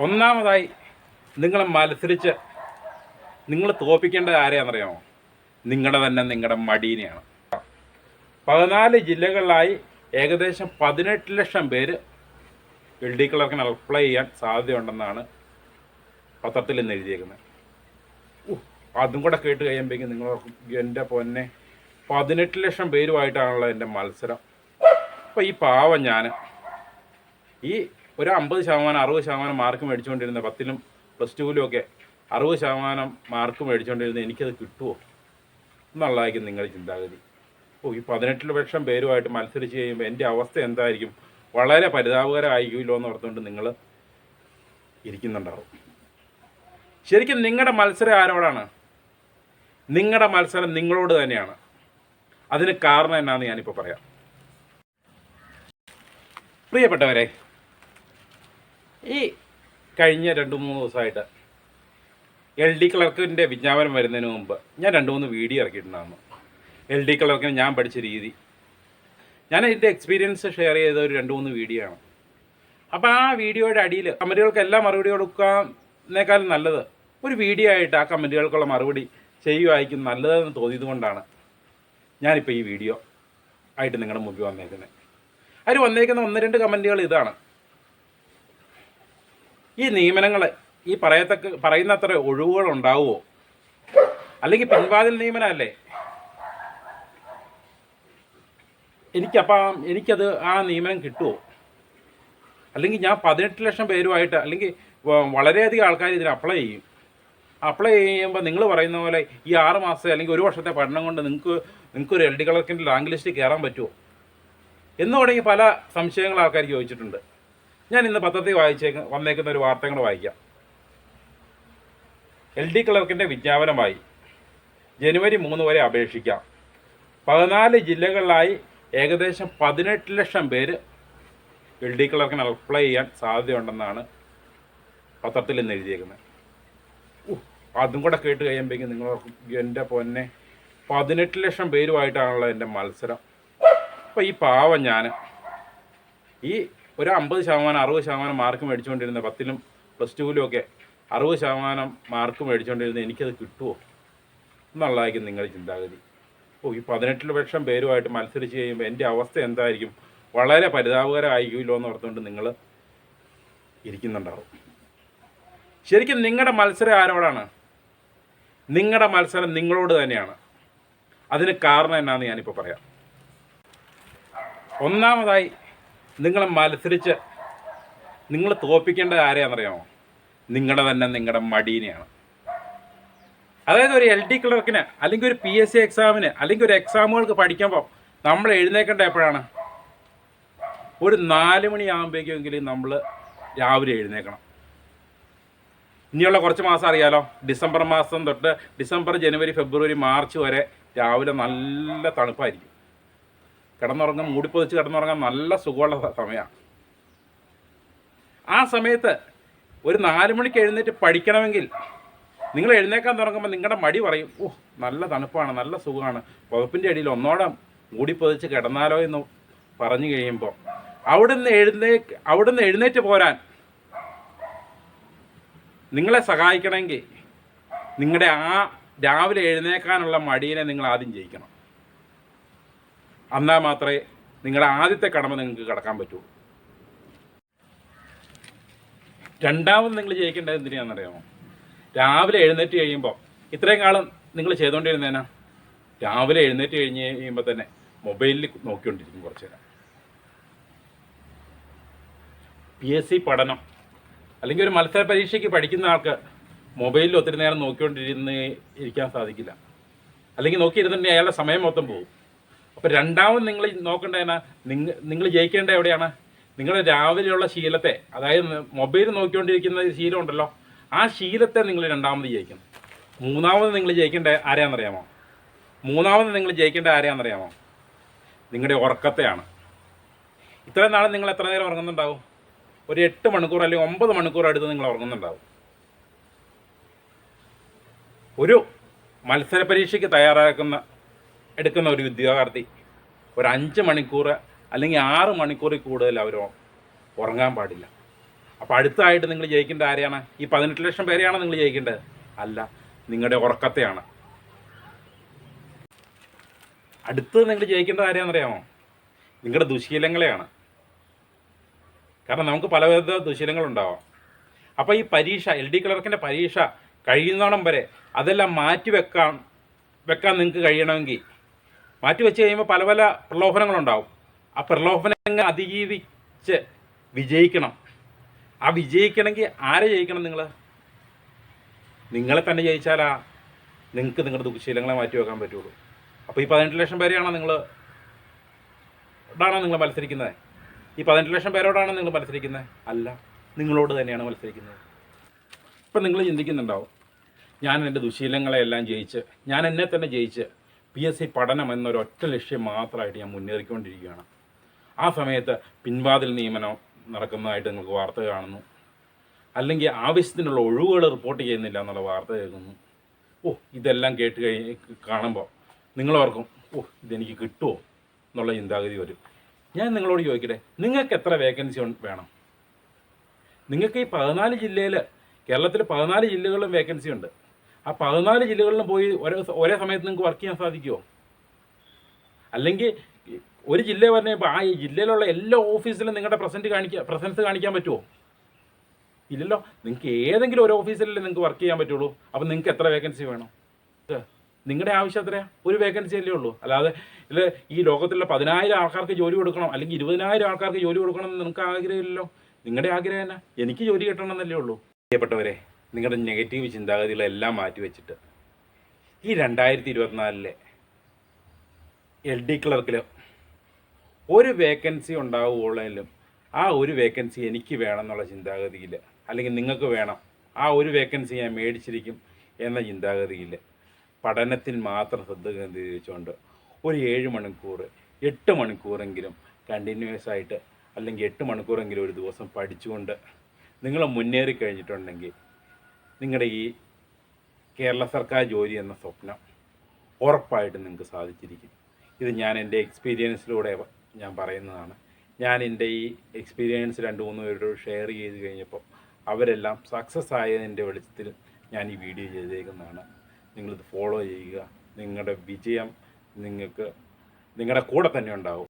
ഒന്നാമതായി നിങ്ങൾ മത്സരിച്ച് നിങ്ങൾ തോൽപ്പിക്കേണ്ടത് ആരെയാണെന്നറിയാമോ? നിങ്ങളുടെ മടീനെയാണ്. 14 ജില്ലകളിലായി ഏകദേശം 18 ലക്ഷം പേര് LD ക്ലർക്കിന് അപ്ലൈ ചെയ്യാൻ സാധ്യതയുണ്ടെന്നാണ് പത്രത്തിൽ ഇന്ന് എഴുതിയേക്കുന്നത്. അതും കൂടെ കേട്ട് കഴിയുമ്പോഴേക്കും നിങ്ങൾ എൻ്റെ പൊന്നെ 18 ലക്ഷം പേരുമായിട്ടാണല്ലോ എൻ്റെ മത്സരം. അപ്പോൾ ഈ പാവം ഞാൻ ഈ ഒരു 50% 60% മാർക്ക് മേടിച്ചുകൊണ്ടിരുന്ന 10ലും +2ലും ഒക്കെ 60% മാർക്ക് മേടിച്ചുകൊണ്ടിരുന്ന എനിക്കത് കിട്ടുമോ എന്നുള്ളതായിരിക്കും നിങ്ങളുടെ ചിന്താഗതി. ഈ 18 ലക്ഷം പേരുമായിട്ട് മത്സരിച്ച് കഴിയുമ്പോൾ എൻ്റെ അവസ്ഥ എന്തായിരിക്കും? വളരെ പരിതാപകരമായിരിക്കുമല്ലോ എന്ന് ഓർത്തുകൊണ്ട് നിങ്ങൾ ഇരിക്കുന്നുണ്ടാവും. ശരിക്കും നിങ്ങളുടെ മത്സരം ആരോടാണ്? നിങ്ങളുടെ മത്സരം നിങ്ങളോട് തന്നെയാണ്. അതിന് കാരണം എന്നാന്ന് ഞാനിപ്പോൾ പറയാം. പ്രിയപ്പെട്ടവരെ, ഈ കഴിഞ്ഞ 2-3 ദിവസമായിട്ട് LD ക്ലർക്കിൻ്റെ വിജ്ഞാപനം വരുന്നതിന് മുമ്പ് ഞാൻ 2-3 വീഡിയോ ഇറക്കിയിട്ടുണ്ടായിരുന്നു. LD ക്ലർക്കിന് ഞാൻ പഠിച്ച രീതി, ഞാൻ എൻ്റെ എക്സ്പീരിയൻസ് ഷെയർ ചെയ്ത ഒരു 2-3 വീഡിയോ ആണ്. അപ്പോൾ ആ വീഡിയോയുടെ അടിയിൽ കമൻറ്റുകൾക്കെല്ലാം മറുപടി കൊടുക്കാനേക്കാളും നല്ലത് ഒരു വീഡിയോ ആയിട്ട് ആ കമൻറ്റുകൾക്കുള്ള മറുപടി ചെയ്യുമായിരിക്കും നല്ലതെന്ന് തോന്നിയത് കൊണ്ടാണ് ഞാനിപ്പോൾ ഈ വീഡിയോ ആയിട്ട് നിങ്ങളുടെ മുമ്പിൽ വന്നേക്കുന്നത്. അതിൽ വന്നേക്കുന്ന 1-2 കമൻറ്റുകൾ ഇതാണ്: ഈ നിയമനങ്ങൾ ഈ പറയുന്നത്ര ഒഴിവുകൾ ഉണ്ടാവുമോ? അല്ലെങ്കിൽ പിൻവാതിൽ നിയമനമല്ലേ? എനിക്കത് ആ നിയമനം കിട്ടുമോ? അല്ലെങ്കിൽ ഞാൻ 18 ലക്ഷം പേരുമായിട്ട്, അല്ലെങ്കിൽ വളരെയധികം ആൾക്കാർ ഇതിന് അപ്ലൈ ചെയ്യും. അപ്ലൈ ചെയ്യുമ്പോൾ നിങ്ങൾ പറയുന്ന പോലെ ഈ 6 മാസം അല്ലെങ്കിൽ 1 വർഷത്തെ പഠനം കൊണ്ട് നിങ്ങൾക്കൊരു LD ക്ലർക്കിൻ്റെ റാങ്ക് ലിസ്റ്റിൽ കയറാൻ പറ്റുമോ എന്ന് തുടങ്ങി പല സംശയങ്ങൾ ആൾക്കാർ ചോദിച്ചിട്ടുണ്ട്. ഞാൻ ഇന്ന് പത്രത്തിൽ വന്നേക്കുന്ന ഒരു വാർത്ത കൂടെ വായിക്കാം. LD ക്ലർക്കിൻ്റെ വിജ്ഞാപനമായി ജനുവരി 3 വരെ അപേക്ഷിക്കാം. 14 ജില്ലകളിലായി ഏകദേശം 18 ലക്ഷം പേര് LD ക്ലർക്കിന് അപ്ലൈ ചെയ്യാൻ സാധ്യതയുണ്ടെന്നാണ് പത്രത്തിൽ ഇന്ന് എഴുതിയേക്കുന്നത്. അതും കൂടെ കേട്ട് കഴിയുമ്പോഴേക്കും നിങ്ങൾ എൻ്റെ പൊന്നെ 18 ലക്ഷം പേരുമായിട്ടാണല്ലോ എൻ്റെ മത്സരം. അപ്പോൾ ഈ പാവം ഞാൻ ഈ ഒരു 50% 60% മാർക്ക് മേടിച്ചുകൊണ്ടിരുന്ന 10ലും +2ലും ഒക്കെ 60% മാർക്ക് മേടിച്ചുകൊണ്ടിരുന്ന എനിക്കത് കിട്ടുമോ എന്നുള്ളതായിരിക്കും നിങ്ങളുടെ ചിന്താഗതി. ഈ 18 ലക്ഷം പേരുമായിട്ട് മത്സരിച്ച് കഴിയുമ്പോൾ എൻ്റെ അവസ്ഥ എന്തായിരിക്കും? വളരെ പരിതാപകരമായിരിക്കുമല്ലോ എന്ന് ഓർത്തുകൊണ്ട് നിങ്ങൾ ഇരിക്കുന്നുണ്ടാവും. ശരിക്കും നിങ്ങളുടെ മത്സരം ആരോടാണ്? നിങ്ങളുടെ മത്സരം നിങ്ങളോട് തന്നെയാണ്. അതിന് കാരണം എന്നാന്ന് ഞാനിപ്പോൾ പറയാം. ഒന്നാമതായി നിങ്ങൾ മത്സരിച്ച് നിങ്ങൾ തോൽപ്പിക്കേണ്ടത് ആരെയാണെന്നറിയാമോ? നിങ്ങളുടെ മടീനെയാണ്. അതായത് ഒരു LD ക്ലർക്കിന് അല്ലെങ്കിൽ ഒരു PSC എക്സാമിന് അല്ലെങ്കിൽ ഒരു എക്സാമുകൾക്ക് പഠിക്കുമ്പോൾ നമ്മൾ എഴുന്നേക്കേണ്ട എപ്പോഴാണ്? ഒരു 4 മണിയാകുമ്പോഴേക്കെങ്കിലും നമ്മൾ രാവിലെ എഴുന്നേക്കണം. ഇനിയുള്ള കുറച്ച് മാസം അറിയാലോ, ഡിസംബർ മാസം തൊട്ട് ഡിസംബർ, ജനുവരി, ഫെബ്രുവരി, മാർച്ച് വരെ രാവിലെ നല്ല തണുപ്പായിരിക്കും. മൂടിപ്പൊതിച്ച് കിടന്നുറങ്ങാൻ നല്ല സുഖമുള്ള സമയമാണ്. ആ സമയത്ത് ഒരു 4 മണിക്ക് എഴുന്നേറ്റ് പഠിക്കണമെങ്കിൽ നിങ്ങൾ എഴുന്നേക്കാൻ തുടങ്ങുമ്പോൾ നിങ്ങളുടെ മടി പറയും, നല്ല തണുപ്പാണ്, നല്ല സുഖമാണ്, പുതപ്പിൻ്റെ അടിയിൽ ഒന്നോടെ മൂടിപ്പൊതിച്ച് കിടന്നാലോ എന്ന് പറഞ്ഞു കഴിയുമ്പോൾ അവിടുന്ന് എഴുന്നേറ്റ് പോരാൻ നിങ്ങളെ സഹായിക്കണമെങ്കിൽ നിങ്ങളുടെ ആ രാവിലെ എഴുന്നേക്കാനുള്ള മടിയെ നിങ്ങൾ ആദ്യം ജയിക്കണം. എന്നാൽ മാത്രമേ നിങ്ങളുടെ ആദ്യത്തെ കടമ നിങ്ങൾക്ക് കടക്കാൻ പറ്റൂ. രണ്ടാമത് നിങ്ങൾ ജയിക്കേണ്ടത് എന്തിനാണെന്നറിയാമോ? രാവിലെ എഴുന്നേറ്റ് കഴിയുമ്പോൾ ഇത്രയും കാലം നിങ്ങൾ ചെയ്തുകൊണ്ടിരുന്നേനാ, രാവിലെ എഴുന്നേറ്റ് കഴിയുമ്പോൾ തന്നെ മൊബൈലിൽ നോക്കിക്കൊണ്ടിരിക്കും കുറച്ച് നേരം. PSC പഠനം അല്ലെങ്കിൽ ഒരു മത്സര പരീക്ഷയ്ക്ക് പഠിക്കുന്ന ആൾക്ക് മൊബൈലിൽ ഒത്തിരി നേരം ഇരിക്കാൻ സാധിക്കില്ല. അല്ലെങ്കിൽ നോക്കിയിരുന്നുണ്ടെങ്കിൽ അയാളുടെ സമയം മൊത്തം പോകും. അപ്പോൾ രണ്ടാമത് നിങ്ങൾ നോക്കേണ്ടതിനാ, നിങ്ങൾ ജയിക്കേണ്ട എവിടെയാണ്? നിങ്ങളുടെ രാവിലെയുള്ള ശീലത്തെ, അതായത് മൊബൈൽ നോക്കിക്കൊണ്ടിരിക്കുന്ന ശീലം ഉണ്ടല്ലോ, ആ ശീലത്തെ നിങ്ങൾ രണ്ടാമത് ജയിക്കണം. മൂന്നാമത് നിങ്ങൾ ജയിക്കേണ്ട ആരെയാണെന്നറിയാമോ? നിങ്ങളുടെ ഉറക്കത്തെയാണ്. ഇത്രയും നാളെ നിങ്ങൾ എത്ര നേരം ഉറങ്ങുന്നുണ്ടാവും? ഒരു 8 മണിക്കൂർ അല്ലെങ്കിൽ 9 മണിക്കൂർ അടുത്ത് നിങ്ങൾ ഉറങ്ങുന്നുണ്ടാവും. ഒരു മത്സര പരീക്ഷയ്ക്ക് എടുക്കുന്ന ഒരു ഉദ്യോഗാർത്ഥി ഒരു 5 മണിക്കൂർ അല്ലെങ്കിൽ 6 മണിക്കൂറിൽ കൂടുതൽ അവർ ഉറങ്ങാൻ പാടില്ല. അപ്പോൾ അടുത്തായിട്ട് നിങ്ങൾ ജയിക്കേണ്ട ആരെയാണ്? ഈ 18 ലക്ഷം പേരെയാണ് നിങ്ങൾ ജയിക്കേണ്ടത്? അല്ല, നിങ്ങളുടെ ഉറക്കത്തെയാണ്. അടുത്ത് നിങ്ങൾ ജയിക്കേണ്ടത് ആരെയാണെന്നറിയാമോ? നിങ്ങളുടെ ദുശീലങ്ങളെയാണ്. കാരണം നമുക്ക് പലവിധ ദുശീലങ്ങളുണ്ടാവാം. അപ്പോൾ ഈ പരീക്ഷ, LD ക്ലർക്കിൻ്റെ പരീക്ഷ കഴിയുന്നോണം വരെ അതെല്ലാം വെക്കാൻ നിങ്ങൾക്ക് കഴിയണമെങ്കിൽ, മാറ്റിവെച്ച് കഴിയുമ്പോൾ പല പല പ്രലോഭനങ്ങളുണ്ടാവും. ആ പ്രലോഭനങ്ങൾ അതിജീവിച്ച് വിജയിക്കണം. ആ വിജയിക്കണമെങ്കിൽ ആരെ ജയിക്കണം? നിങ്ങളെ തന്നെ ജയിച്ചാലാ നിങ്ങൾക്ക് നിങ്ങളുടെ ദുശീലങ്ങളെ മാറ്റിവെക്കാൻ പറ്റുള്ളൂ. അപ്പോൾ ഈ 18 ലക്ഷം പേരെയാണോ നിങ്ങൾ മത്സരിക്കുന്നത്? ഈ 18 ലക്ഷം പേരോടാണ് നിങ്ങൾ മത്സരിക്കുന്നത്? അല്ല, നിങ്ങളോട് തന്നെയാണ് മത്സരിക്കുന്നത്. ഇപ്പം നിങ്ങൾ ചിന്തിക്കുന്നുണ്ടാവും, ഞാൻ എൻ്റെ ദുശീലങ്ങളെല്ലാം ജയിച്ച്, ഞാൻ എന്നെ തന്നെ ജയിച്ച് PSC പഠനം എന്നൊരൊറ്റ ലക്ഷ്യം മാത്രമായിട്ട് ഞാൻ മുന്നേറിക്കൊണ്ടിരിക്കുകയാണ്. ആ സമയത്ത് പിൻവാതിൽ നിയമനം നടക്കുന്നതായിട്ട് നിങ്ങൾക്ക് വാർത്ത കാണുന്നു, അല്ലെങ്കിൽ ആവശ്യത്തിനുള്ള ഒഴിവുകൾ റിപ്പോർട്ട് ചെയ്യുന്നില്ല എന്നുള്ള വാർത്ത കേൾക്കുന്നു. ഇതെല്ലാം കാണുമ്പോൾ നിങ്ങളോർക്കും, ഇതെനിക്ക് കിട്ടുമോ എന്നുള്ള ചിന്താഗതി വരും. ഞാൻ നിങ്ങളോട് ചോദിക്കട്ടെ, നിങ്ങൾക്ക് എത്ര വേക്കൻസി വേണം? നിങ്ങൾക്ക് ഈ 14 ജില്ലയിൽ, കേരളത്തിൽ 14 ജില്ലകളിലും വേക്കൻസി ഉണ്ട്. ആ 14 ജില്ലകളിലും പോയി ഒരേ സമയത്ത് നിങ്ങൾക്ക് വർക്ക് ചെയ്യാൻ സാധിക്കുമോ? അല്ലെങ്കിൽ ഒരു ജില്ല പറഞ്ഞപ്പോൾ ആ ജില്ലയിലുള്ള എല്ലാ ഓഫീസിലും നിങ്ങളുടെ പ്രസൻസ് കാണിക്കാൻ പറ്റുമോ? ഇല്ലല്ലോ. നിങ്ങൾക്ക് ഏതെങ്കിലും ഒരു ഓഫീസിലല്ലേ നിങ്ങൾക്ക് വർക്ക് ചെയ്യാൻ പറ്റുള്ളൂ. അപ്പം നിങ്ങൾക്ക് എത്ര വേക്കൻസി വേണം? നിങ്ങളുടെ ആവശ്യം എത്രയാണ്? ഒരു വേക്കൻസി അല്ലേ ഉള്ളൂ. അല്ലാതെ ഈ ലോകത്തിലുള്ള 10,000 ആൾക്കാർക്ക് ജോലി കൊടുക്കണം, അല്ലെങ്കിൽ 20,000 ആൾക്കാർക്ക് ജോലി കൊടുക്കണം എന്ന് നിങ്ങൾക്ക് ആഗ്രഹമില്ലല്ലോ. നിങ്ങളുടെ ആഗ്രഹം തന്നെ എനിക്ക് ജോലി കിട്ടണം എന്നല്ലേ ഉള്ളൂ. പ്രിയപ്പെട്ടവരെ, നിങ്ങളുടെ നെഗറ്റീവ് ചിന്താഗതികളെല്ലാം മാറ്റിവെച്ചിട്ട് ഈ 2024 LD ക്ലർക്കിൽ ഒരു വേക്കൻസി ഉണ്ടാവുകയുള്ളതിലും ആ ഒരു വേക്കൻസി എനിക്ക് വേണം എന്നുള്ള ചിന്താഗതിയിൽ, അല്ലെങ്കിൽ നിങ്ങൾക്ക് വേണം, ആ ഒരു വേക്കൻസി ഞാൻ മേടിച്ചിരിക്കും എന്ന ചിന്താഗതിയിൽ പഠനത്തിൽ മാത്രം ശ്രദ്ധ കേന്ദ്രീകരിച്ചുകൊണ്ട് ഒരു 7 മണിക്കൂർ 8 മണിക്കൂറെങ്കിലും കണ്ടിന്യൂസ് ആയിട്ട്, അല്ലെങ്കിൽ 8 മണിക്കൂറെങ്കിലും ഒരു ദിവസം പഠിച്ചുകൊണ്ട് നിങ്ങൾ മുന്നേറി കഴിഞ്ഞിട്ടുണ്ടെങ്കിൽ നിങ്ങളുടെ ഈ കേരള സർക്കാർ ജോലി എന്ന സ്വപ്നം ഉറപ്പായിട്ടും നിങ്ങൾക്ക് സാധിച്ചിരിക്കും. ഇത് ഞാൻ എൻ്റെ എക്സ്പീരിയൻസിലൂടെ ഞാൻ പറയുന്നതാണ്. ഞാൻ എൻ്റെ ഈ എക്സ്പീരിയൻസ് 2-3 പേരോട് ഷെയർ ചെയ്ത് കഴിഞ്ഞപ്പോൾ അവരെല്ലാം സക്സസ് ആയതിൻ്റെ വെളിച്ചത്തിൽ ഞാൻ ഈ വീഡിയോ ചെയ്തേക്കുന്നതാണ്. നിങ്ങളിത് ഫോളോ ചെയ്യുക. നിങ്ങളുടെ വിജയം നിങ്ങളുടെ കൂടെ തന്നെ ഉണ്ടാവും.